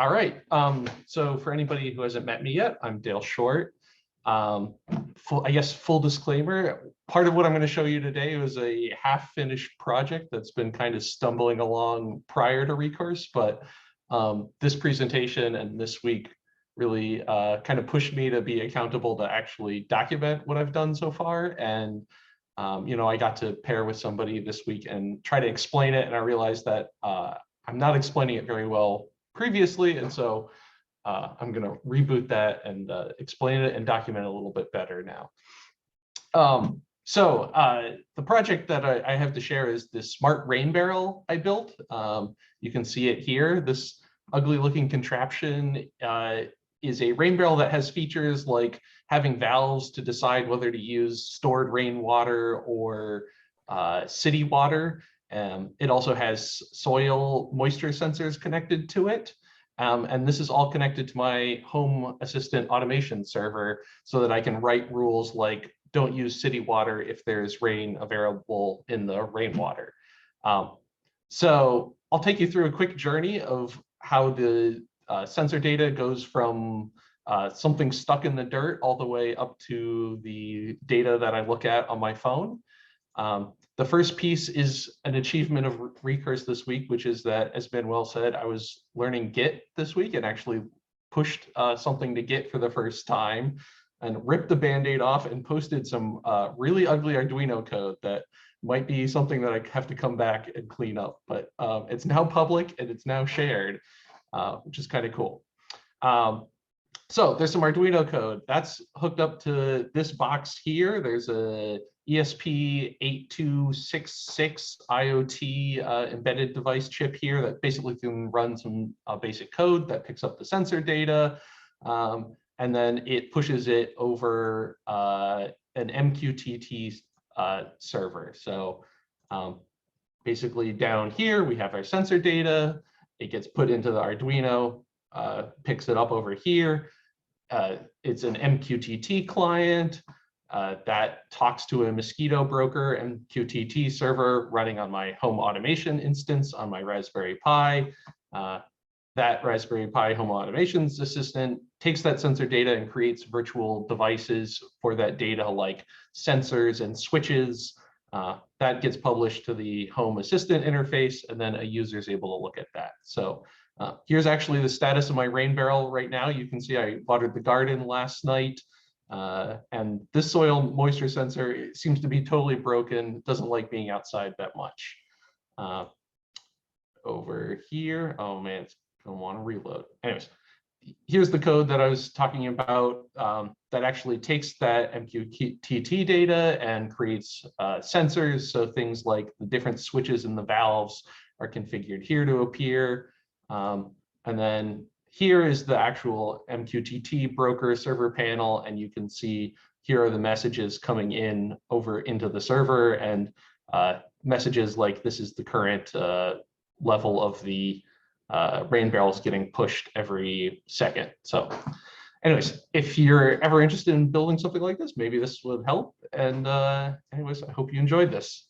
All right. So for anybody who hasn't met me yet, I'm Dale Short. Full disclaimer, part of what I'm going to show you today was a half-finished project that's been kind of stumbling along prior to Recurse, but this presentation and this week really kind of pushed me to be accountable to actually document what I've done so far. And I got to pair with somebody this week and try to explain it, and I realized that I'm not explaining it very well previously, and so I'm going to reboot that and explain it and document it a little bit better now. The project that I have to share is this smart rain barrel I built. You can see it here. This ugly looking contraption is a rain barrel that has features like having valves to decide whether to use stored rainwater or city water. It also has soil moisture sensors connected to it. And this is all connected to my home assistant automation server so that I can write rules like don't use city water if there's rain available in the rainwater. So I'll take you through a quick journey of how the sensor data goes from something stuck in the dirt all the way up to the data that I look at on my phone. The first piece is an achievement of Recurse this week, which is that, as Manuel said, I was learning Git this week and actually pushed something to Git for the first time and ripped the Band-Aid off and posted some really ugly Arduino code that might be something that I have to come back and clean up. But it's now public and it's now shared, which is kind of cool. So there's some Arduino code that's hooked up to this box here. There's a ESP8266 IoT embedded device chip here that basically can run some basic code that picks up the sensor data, and then it pushes it over an MQTT server. So basically down here, we have our sensor data. It gets put into the Arduino, picks it up over here. It's an MQTT client that talks to a Mosquito broker MQTT server running on my home automation instance on my Raspberry Pi. That Raspberry Pi home automations assistant takes that sensor data and creates virtual devices for that data, like sensors and switches. That gets published to the home assistant interface, and then a user is able to look at that. So here's actually the status of my rain barrel right now. You can see I watered the garden last night. And this soil moisture sensor seems to be totally broken. Doesn't like being outside that much. Over here, oh man, it's gonna want to reload. Anyways, here's the code that I was talking about that actually takes that MQTT data and creates sensors. So things like the different switches in the valves are configured here to appear. And then here is the actual MQTT broker server panel, and you can see here are the messages coming in over into the server, and messages like this is the current level of the rain barrels getting pushed every second. So anyways, if you're ever interested in building something like this, maybe this would help. And anyways, I hope you enjoyed this.